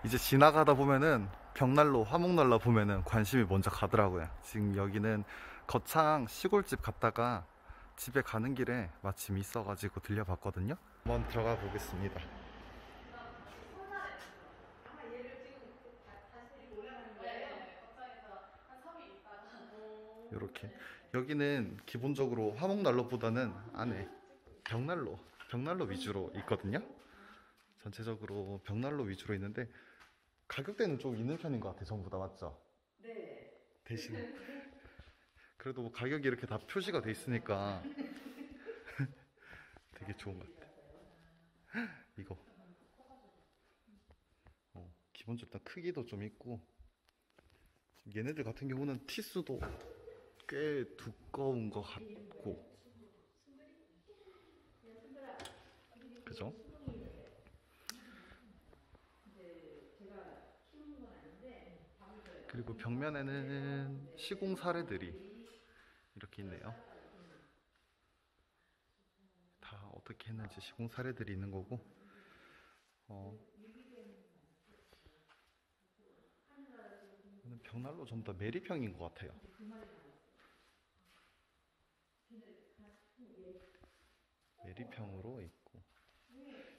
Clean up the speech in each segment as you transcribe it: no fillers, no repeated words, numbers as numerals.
이제 지나가다 보면은 벽난로, 화목난로 보면은 관심이 먼저 가더라고요. 지금 여기는 거창 시골집 갔다가 집에 가는 길에 마침 있어가지고 들려봤거든요. 한번 들어가 보겠습니다. 이렇게 여기는 기본적으로 화목난로보다는 안에 벽난로 위주로 있거든요. 전체적으로 벽난로 위주로 있는데 가격대는 좀 있는 편인 것 같아요. 전부 다 맞죠? 네. 대신 그래도 뭐 가격이 이렇게 다 표시가 돼 있으니까 되게 좋은 것 같아요. 이거 기본적으로 일단 크기도 좀 있고, 얘네들 같은 경우는 티수도 꽤 두꺼운 것 같고, 그죠? 그리고 벽면에는 시공 사례들이 이렇게 있네요. 다 어떻게 했는지 시공 사례들이 있는 거고, 벽난로 전부 다 메리평인 것 같아요. 메리평으로 있고,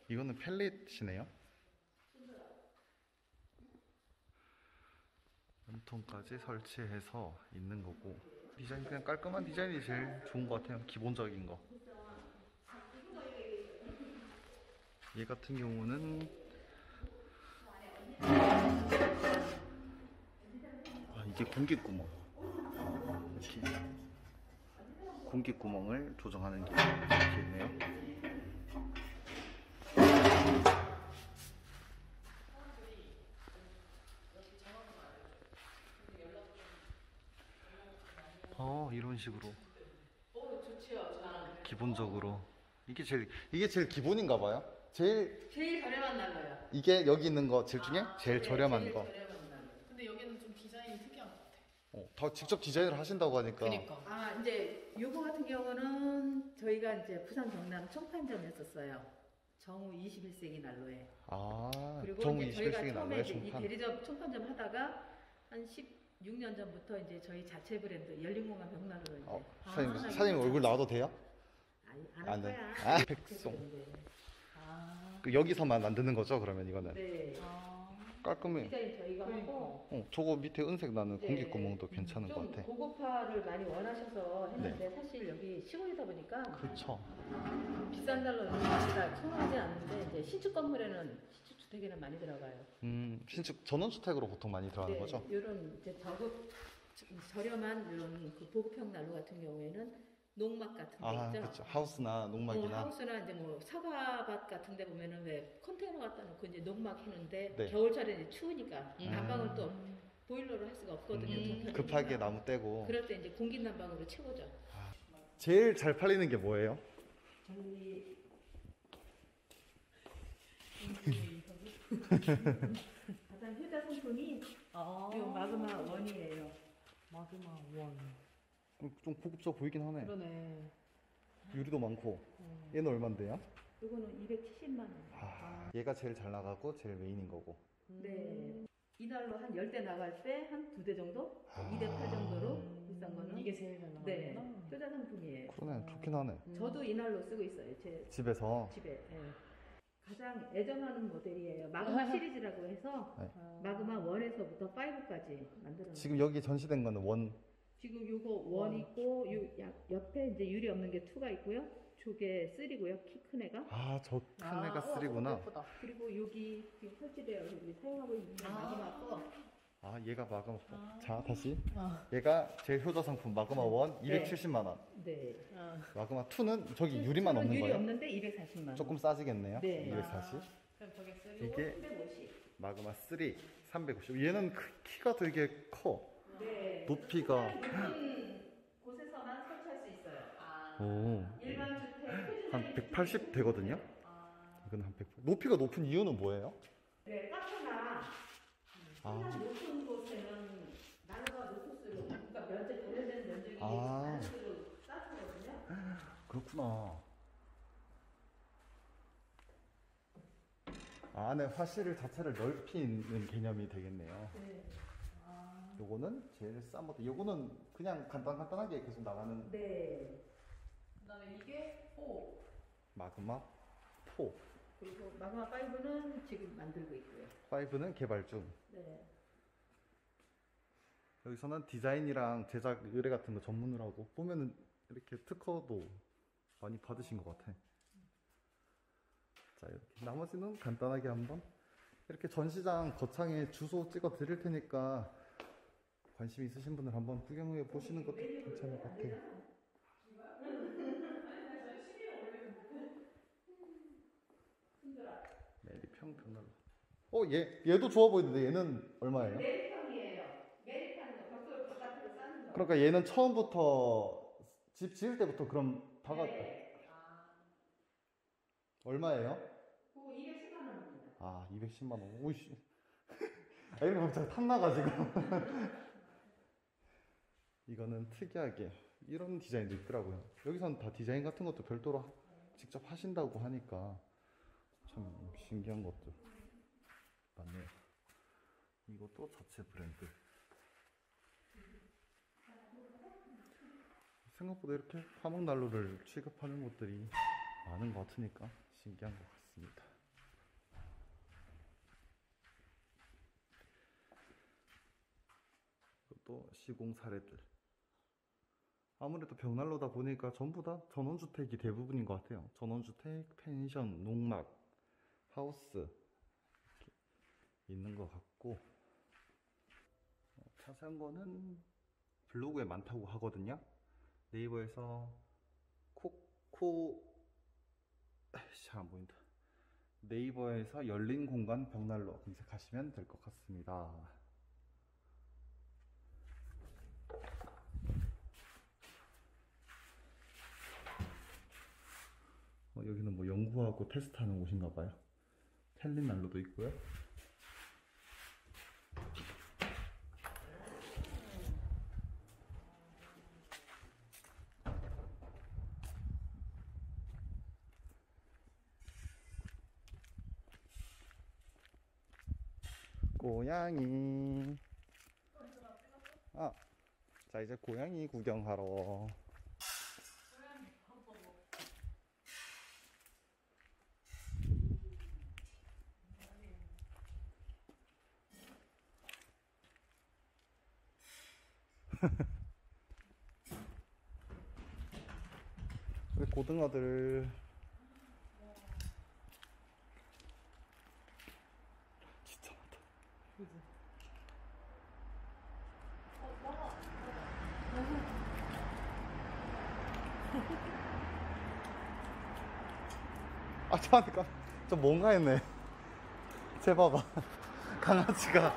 이거는 펠릿이네요. 연통까지 설치해서 있는 거고, 디자인 그냥 깔끔한 디자인이 제일 좋은 것 같아요. 기본적인 거. 얘 같은 경우는 이게 공기구멍, 이렇게 공기구멍을 조정하는 게 이렇게 있네요. 이런 식으로 기본적으로 이게 제일 기본인가 봐요. 제일 저렴한 난로요. 이게 여기 있는 거 제일 중에 제일 네, 저렴한 제일 거. 저렴한 난로. 근데 여기는 좀 디자인이 특이한 것 같아. 다 직접 디자인을 하신다고 하니까. 그니까. 이제 요거 같은 경우는 저희가 이제 부산 경남 청판점에 썼어요. 정우 21세기 난로에. 정우 그리고 이제 저희가 21세기 처음에 난로에 이제 이 총판. 대리점 청판점 하다가 한 16년 전부터 이제 저희 자체 브랜드 열린공간 벽난로로 이제. 사장님 얼굴 나와도 돼요? 안할 거야. 백송. 아. 여기서만 만드는 거죠, 그러면 이거는? 네. 깔끔해. 디자인 저희가 하고. 저거 밑에 은색 나는 네. 공기구멍도 괜찮은 것 같아. 고급화를 많이 원하셔서 했는데 사실 여기 시골이다 보니까 그렇죠. 비싼 달러 다 선호하지 않는데 이제 신축 건물에는 신축 주택에는 많이 들어가요. 신축 전원주택으로 보통 많이 들어가는 거죠? 이런 이제 저렴한 이런 그 보급형 난로 같은 경우에는 농막 같은 데 있죠. 그렇죠. 하우스나 농막이나. 하우스나 이제 뭐 사과밭 같은 데 보면은 왜 컨테이너 갖다 놓고 이제 농막 해놓는데 네. 겨울철에 이제 추우니까 난방을 또 보일러로 할 수가 없거든요. 급하게 나무 떼고. 그럴 때 이제 공기 난방으로 채우죠. 제일 잘 팔리는 게 뭐예요? 저희 가장 효자 상품이 이 마그마 원이에요. 마그마 원. 좀 고급져 보이긴 하네. 그러네. 유리도 많고. 얘는 얼만데요? 이거는 270만 원. 얘가 제일 잘 나가고 제일 메인인 거고. 네. 이날로 한 10대 나갈 때 한 2대 정도? 2대 8 정도로 비싼 거는? 이게 제일 잘 나가는구나. 네. 효자 상품이에요. 그러네, 좋긴 하네. 저도 이날로 쓰고 있어요. 제 집에서. 집에. 예. 가장 애정하는 모델이에요. 마그마 시리즈라고 해서 네. 마그마 1에서부터 5까지 만들어놨어요. 지금 여기 전시된 거는 원. 지금 요거 1 있고 옆에 이제 유리 없는 게 2가 있고요. 저게 3고요. 키 큰 애가. 저 큰 애가 3구나. 그리고 여기 지금 설치되어 우리 사용하고 있는 게 마그마 4. 얘가 마그마 4. 자, 다시. 얘가 제일 효자 상품 마그마 1 270만 원. 네. 마그마 2는 저기 유리만 없는 유리 거예요? 없는데 240만 원. 조금 싸지겠네요. 네. 240. 그럼 저게 쓰리. 이게 350. 마그마 3 350. 얘는 키가 되게 커. 네. 높이가. 높은 곳에서만 설치할 수 있어요. 오. 일반 주택 한 180 되거든요. 이건 한 100. 높이가 높은 이유는 뭐예요? 네, 카페나 높은 곳에는 난로가 높을수록 그러니까 관련된 면적이 많을수록 따뜻하거든요. 그렇구나. 안에 화실 자체를 넓히는 개념이 되겠네요. 네. 아. 요거는 제일 싼 모델. 요거는 그냥 간단하게 계속 나가는 네. 그다음에 이게 4. 마그마 4. 그리고 마그마 5는 지금 만들고 있고요. 5는 개발 중. 네. 여기서는 디자인이랑 제작 의뢰 같은 거 전문으로 하고 보면은 이렇게 특허도 많이 받으신 것 같아. 자, 이렇게 나머지는 간단하게 한번 이렇게 전시장 거창에 주소 찍어 드릴 테니까 관심 있으신 분들 한번 구경해 보시는 것도 괜찮을 것 같아요. 메리평 벽난로. 얘도 좋아 보이는데 얘는 얼마예요? 메리평이에요. 메리평은 벽돌 바깥으로 싸는 거. 그러니까 얘는 처음부터 집 지을 때부터 그럼 박았. 네. 아. 얼마예요? 그거 210만 원입니다. 아, 210만 원. 오이씨. 아, 이런 거 갑자기 탐나가지고. 이거는 특이하게 이런 디자인도 있더라고요. 여기서는 다 디자인 같은 것도 별도로 직접 하신다고 하니까 참 신기한 것도 많네요. 이것도 자체 브랜드. 생각보다 이렇게 화목난로를 취급하는 곳들이 많은 것 같으니까 신기한 것 같습니다. 또 시공 사례들. 아무래도 벽난로다 보니까 전부 다 전원주택이 대부분인 것 같아요. 전원주택, 펜션, 농막, 하우스 이렇게 있는 것 같고, 자세한 거는 블로그에 많다고 하거든요. 네이버에서 잘 안 보인다. 네이버에서 열린 공간 벽난로 검색하시면 될 것 같습니다. 여기는 뭐 연구하고 테스트하는 곳인가 봐요. 텔린 난로도 있고요. 고양이. 자, 이제 고양이 구경하러. 우리 고등어들. 진짜 많다. 그지? 저한테 저 뭔가 했네. 쟤 봐봐. 강아지가.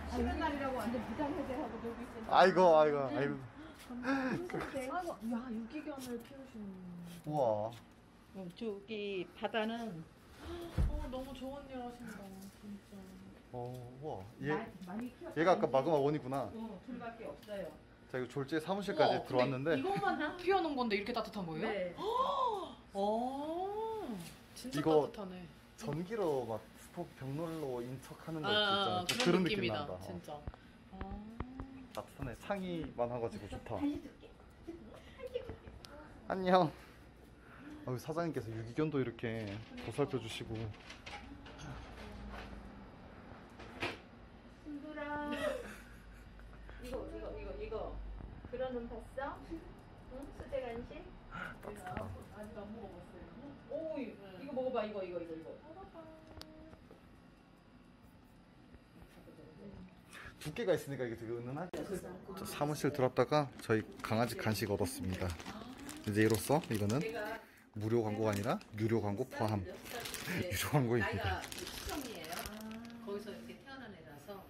쉬는 날이라고 완전 부장해제하고 놀고 있었는데. 아이고. 아이고, 야, 유기견을 키우시는. 우와. 저기 바다는 너무 좋은 일 하신다, 진짜. 우와. 많이 키웠어요. 얘가 아까 마그마 원이구나. 둘밖에 없어요. 자, 이거 졸지에 사무실까지 우와, 들어왔는데. 이것만 키워놓은 건데 이렇게 따뜻한 거예요? 네. 진짜 이거 따뜻하네. 전기로 막 스토브 벽난로 인척하는 거 아, 있잖아. 그런 느낌 느낌이다, 난다. 진짜. 따뜻하네. 창이 많아가지고 좋다. 한시 줄게. 안녕. 사장님께서 유기견도 이렇게 보살펴 주시고. 친구랑 이거 그러는 봤어? 응? 수제 간식? 따뜻하다. 아직 안 먹어봤어요. 오 이거 먹어봐 이거. 두께가 있으니까 이게 되게 은은하게. 자, 사무실 들어왔다가 저희 강아지 간식 얻었습니다. 이제 이로써 이거는 무료 광고가 아니라 유료 광고 포함. 유료 광고입니다. 나이가 수정이에요.